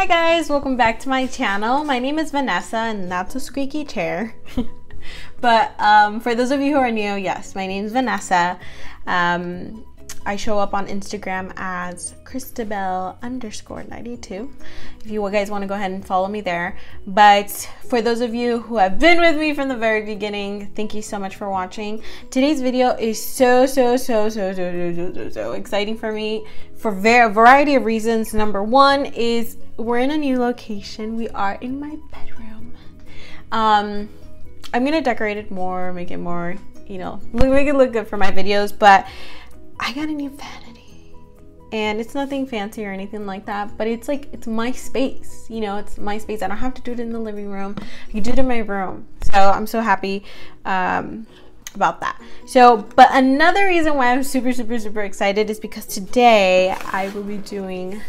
Hi guys, welcome back to my channel. My name is Vanessa and that's a squeaky chair. But for those of you who are new, yes, my name is Vanessa. I show up on Instagram as Christabel_92 if you guys want to go ahead and follow me there. But for those of you who have been with me from the very beginning, thank you so much for watching. Today's video is so exciting for me for a variety of reasons. Number one is we're in a new location. We are in my bedroom. I'm gonna decorate it more, make it more, you know, make it look good for my videos, but I got a new vanity and it's nothing fancy or anything like that, but it's like, it's my space, you know, it's my space. I don't have to do it in the living room. I can do it in my room. So I'm so happy about that. So, but another reason why I'm super excited is because today I will be doing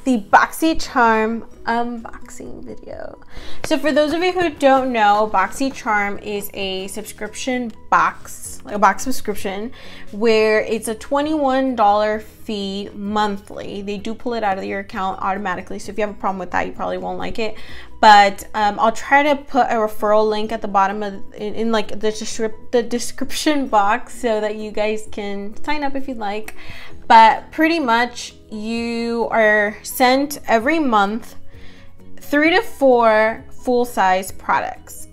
the Boxycharm unboxing video. So for those of you who don't know, Boxycharm is a subscription box, like a box subscription, where it's a $21 fee monthly. They do pull it out of your account automatically, so if you have a problem with that, you probably won't like it. But I'll try to put a referral link at the bottom of in like the description box so that you guys can sign up if you'd like. But pretty much you are sent every month 3 to 4 full-size products.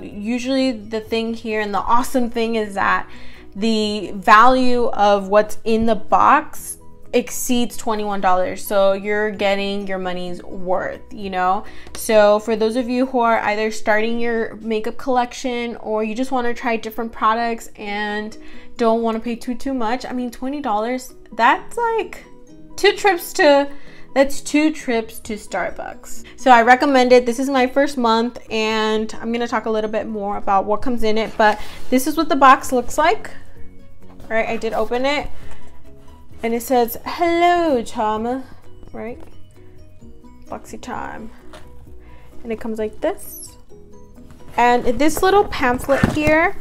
Usually the thing here and the awesome thing is that the value of what's in the box exceeds $21, so you're getting your money's worth, you know. So for those of you who are either starting your makeup collection or you just want to try different products and don't want to pay too much, I mean, $20, that's like 2 trips to Starbucks. So I recommend it. This is my first month and I'm gonna talk a little bit more about what comes in it, but this is what the box looks like. All right, I did open it and it says, hello, charm, right? Boxycharm. And it comes like this. And this little pamphlet here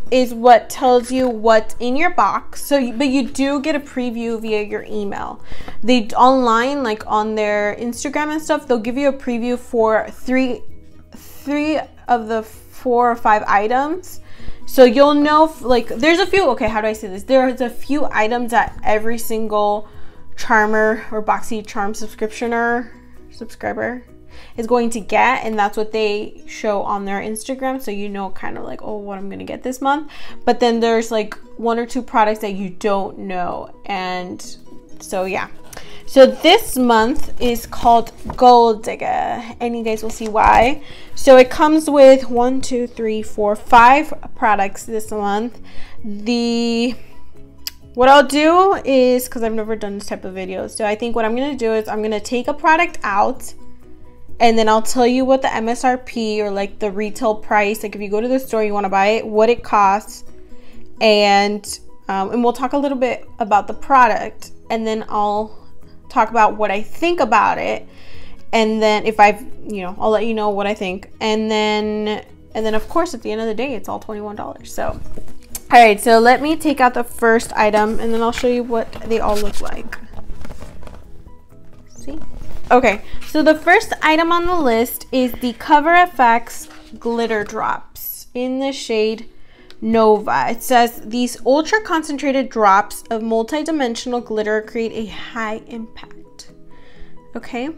is what tells you what's in your box. So, but you do get a preview via your email. They online, like on their Instagram and stuff, they'll give you a preview for three of the 4 or 5 items. So you'll know, like, there's a few, okay, how do I say this? There's a few items that every single charmer or Boxycharm subscriber is going to get, and that's what they show on their Instagram, so you know kind of like, oh, what I'm gonna get this month. But then there's like 1 or 2 products that you don't know, and so yeah. So this month is called Gold Digger, and you guys will see why. So it comes with 5 products this month. What I'll do is, because I've never done this type of video, so I think what I'm gonna do is I'm gonna take a product out and then I'll tell you what the MSRP or like the retail price, like if you go to the store, you want to buy it, what it costs, and we'll talk a little bit about the product, and then I'll talk about what I think about it, and then if I'll let you know what I think, and then of course at the end of the day it's all $21. So all right, so let me take out the first item and then I'll show you what they all look like. See? Okay, so the first item on the list is the Cover FX glitter drops in the shade Nova. It says these ultra concentrated drops of multi-dimensional glitter create a high impact. Okay,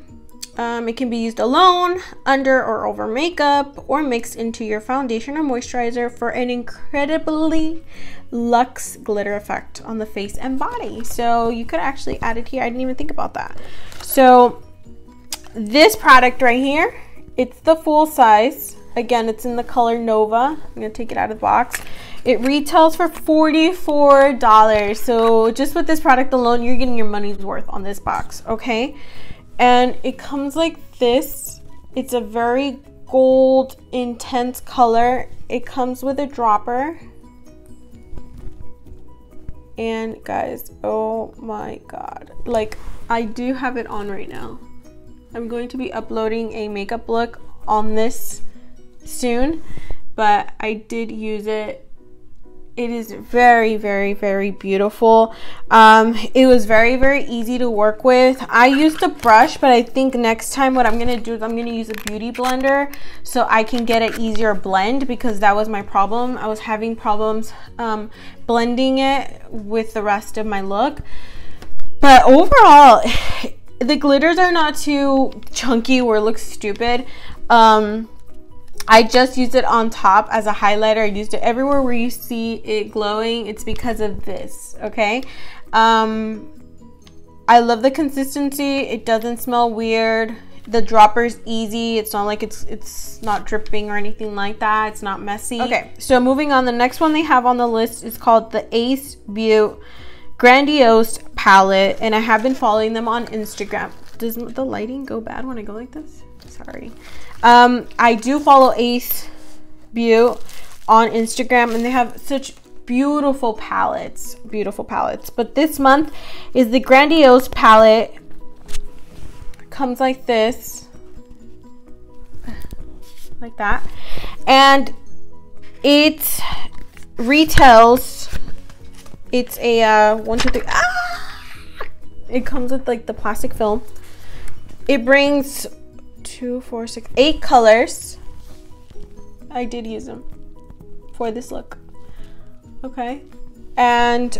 it can be used alone, under or over makeup, or mixed into your foundation or moisturizer for an incredibly luxe glitter effect on the face and body. So you could actually add it here. I didn't even think about that. So this product right here, it's the full size. Again, it's in the color Nova. I'm gonna take it out of the box. It retails for $44. So just with this product alone, you're getting your money's worth on this box, okay? And it comes like this. It's a very gold, intense color. It comes with a dropper. And guys, oh my God. Like, I do have it on right now. I'm going to be uploading a makeup look on this soon, but I did use it It is very, very, very beautiful. It was very, very easy to work with. I used a brush, but I think next time what I'm gonna do is I'm gonna use a beauty blender so I can get an easier blend, because that was my problem. I was having problems blending it with the rest of my look. But overall, the glitters are not too chunky or look stupid. I just used it on top as a highlighter. I used it everywhere where you see it glowing. It's because of this, okay? I love the consistency. It doesn't smell weird. The dropper's easy. It's not like it's not dripping or anything like that. It's not messy. Okay, so moving on. The next one they have on the list is called the Ace Beauty Grandiose Palette, and I have been following them on Instagram. Does the lighting go bad when I go like this? Sorry. I do follow Ace Beauty on Instagram, and they have such beautiful palettes. But this month is the Grandiose palette. It comes like this, like that, and it retails. It's a 1, 2, 3. It comes with like the plastic film. It brings 2, 4, 6, 8 colors. I did use them for this look. Okay, and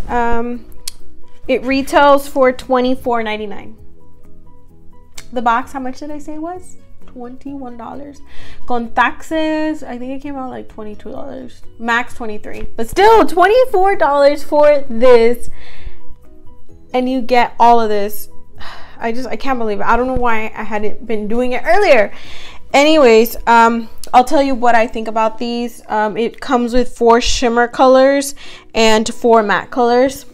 it retails for $24.99. The box, how much did I say it was? $21. Con taxes, I think it came out like $22. Max $23, but still $24 for this, and you get all of this. I can't believe it. I don't know why I hadn't been doing it earlier. Anyways, I'll tell you what I think about these. It comes with 4 shimmer colors and 4 matte colors.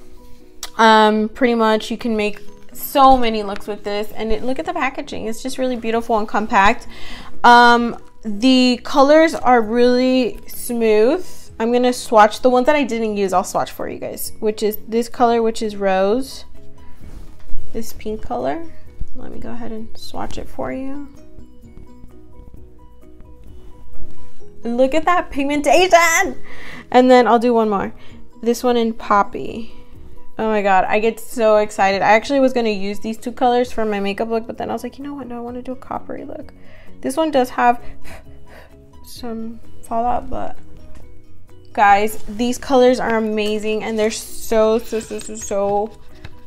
Pretty much you can make so many looks with this, and look at the packaging. It's just really beautiful and compact. The colors are really smooth. I'm gonna swatch the ones that I didn't use. I'll swatch for you guys, which is this color, which is rose. This pink color. Let me go ahead and swatch it for you. Look at that pigmentation. And then I'll do one more. This one in poppy. Oh my god, I get so excited. I actually was going to use these 2 colors for my makeup look, but then I was like, you know what? No, I want to do a coppery look. This one does have some fallout, but guys, these colors are amazing, and they're so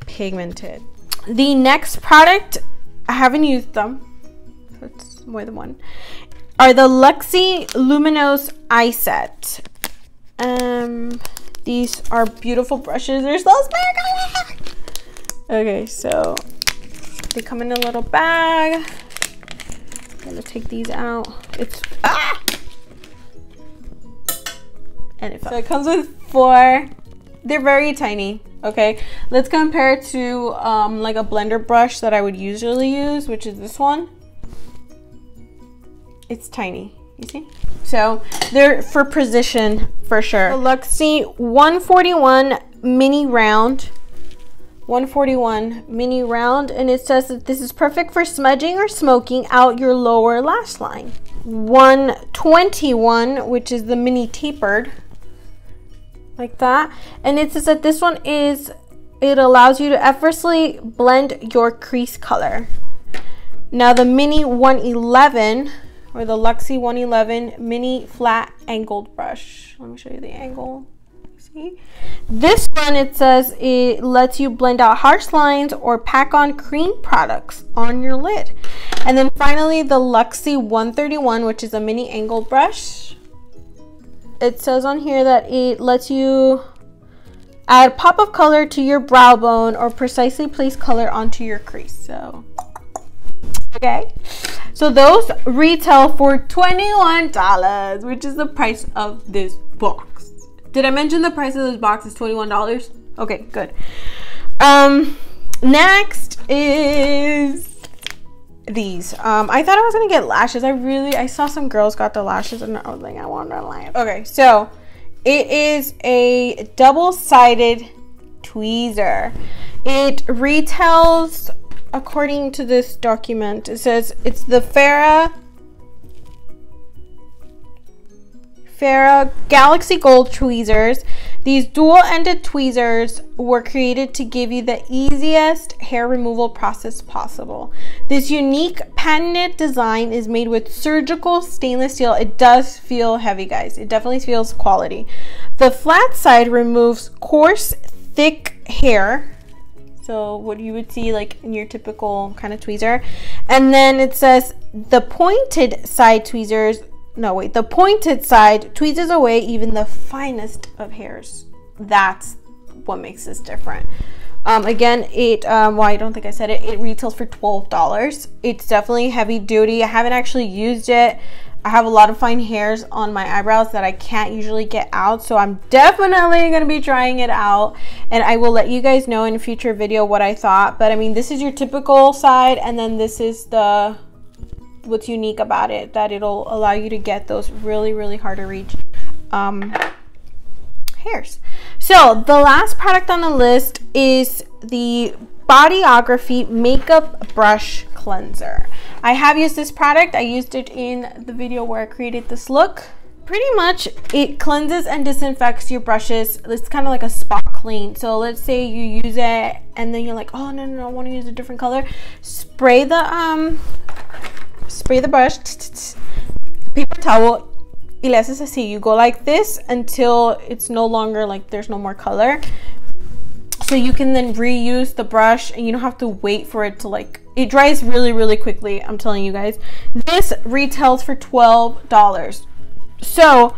pigmented. The next product, I haven't used them, so it's more than one, are the Luxie Luminous Eye Set. These are beautiful brushes. They're so sparkly. Okay, so they come in a little bag. I'm gonna take these out. It's and so it comes with 4. They're very tiny. Okay, let's compare it to like a blender brush that I would usually use, which is this one. It's tiny, you see? So they're for precision for sure. The Luxie 141 mini round. 141 mini round, and it says that this is perfect for smudging or smoking out your lower lash line. 121, which is the mini tapered, like that, and it says that this one is, it allows you to effortlessly blend your crease color. Now the mini 111, or the Luxie 111 mini flat angled brush. Let me show you the angle. See? This one, it says it lets you blend out harsh lines or pack on cream products on your lid. And then finally the Luxie 131, which is a mini angled brush. It says on here that it lets you add pop of color to your brow bone or precisely place color onto your crease. So okay, so those retail for $21, which is the price of this box. Did I mention the price of this box is $21? Okay, good. Next is these. I thought I was gonna get lashes. I saw some girls got the lashes, and I was like, I want to line. Okay, so it is a double-sided tweezer. It retails, according to this document, it says it's the Farrah Galaxy Gold tweezers. These dual-ended tweezers were created to give you the easiest hair removal process possible. This unique patented design is made with surgical stainless steel. It does feel heavy, guys. It definitely feels quality. The flat side removes coarse, thick hair. So what you would see like in your typical kind of tweezer. And then it says the pointed side tweezers, the pointed side tweezes away even the finest of hairs. That's what makes this different. Again, well, I don't think I said it. It retails for $12. It's definitely heavy duty. I haven't actually used it. I have a lot of fine hairs on my eyebrows that I can't usually get out, so I'm definitely going to be trying it out, and I will let you guys know in a future video what I thought. But I mean, this is your typical side, and then this is what's unique about it, that it'll allow you to get those really hard to reach hairs. So the last product on the list is the Bodyography Makeup Brush Cleanser. I have used this product. I used it in the video where I created this look. Pretty much it cleanses and disinfects your brushes. It's kind of like a spot clean. So let's say you use it and then you're like, oh no, I want to use a different color. Spray the brush, paper towel, y le haces así. You go like this until it's no longer like there's no more color. So you can then reuse the brush and you don't have to wait for it to like, it dries really quickly. I'm telling you guys, this retails for $12. So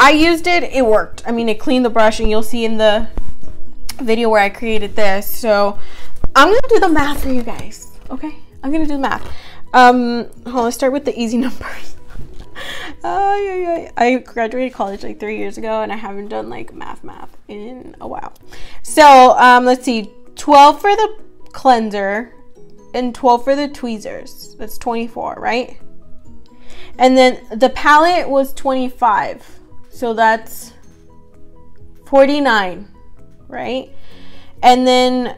I used it, it worked. I mean, it cleaned the brush, and you'll see in the video where I created this. So I'm gonna do the math for you guys. Okay, I'm gonna do the math. Let's start with the easy numbers. I graduated college like 3 years ago, and I haven't done like math in a while. So let's see, 12 for the cleanser and 12 for the tweezers. That's 24, right? And then the palette was 25, so that's 49, right? And then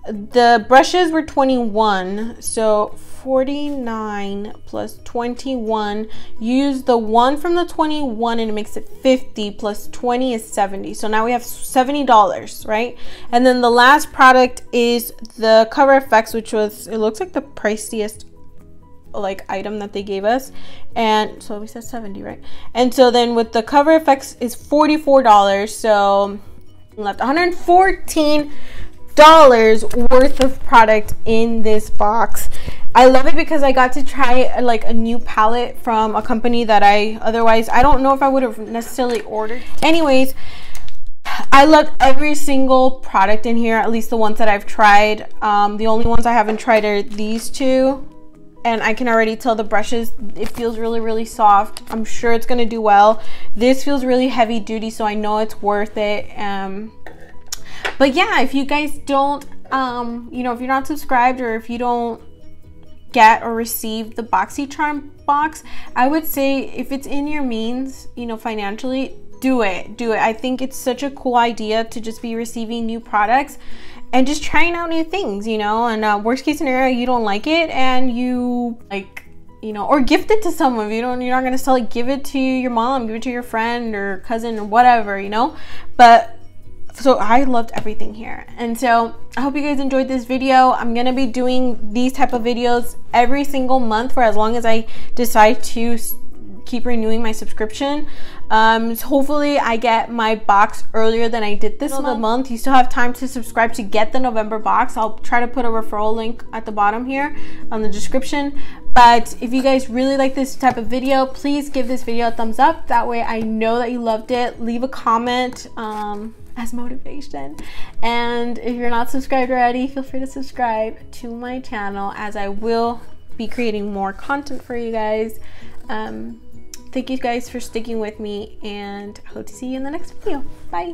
the brushes were 21, so 49 plus 21. Use the 1 from the 21 and it makes it 50, plus 20 is 70. So now we have $70, right? And then the last product is the Cover FX, which was, it looks like the priciest like item that they gave us, and so we said 70, right? And so then with the Cover FX is $44, so left $114 worth of product in this box. I love it because I got to try like a new palette from a company that I don't know if I would have necessarily ordered. Anyways, I loved every single product in here, at least the ones that I've tried. The only ones I haven't tried are these two, and I can already tell the brushes, it feels really soft. I'm sure it's gonna do well. This feels really heavy duty, so I know it's worth it. But yeah, if you guys don't, you know, if you're not subscribed, or if you don't get or receive the Boxycharm box, I would say if it's in your means, you know, financially, do it. I think it's such a cool idea to just be receiving new products and just trying out new things, you know. And worst case scenario, you don't like it and you like, you know, or gift it to someone. If you're not gonna sell it, give it to your mom, give it to your friend or cousin or whatever, you know. But so I loved everything here, and so I hope you guys enjoyed this video. I'm gonna be doing these type of videos every single month for as long as I decide to keep renewing my subscription. So hopefully I get my box earlier than I did this month. You still have time to subscribe to get the November box. I'll try to put a referral link at the bottom here on the description. But if you guys really like this type of video, please give this video a thumbs up. That way I know that you loved it. Leave a comment as motivation. And if you're not subscribed already, feel free to subscribe to my channel, as I will be creating more content for you guys. Thank you guys for sticking with me, and I hope to see you in the next video. Bye.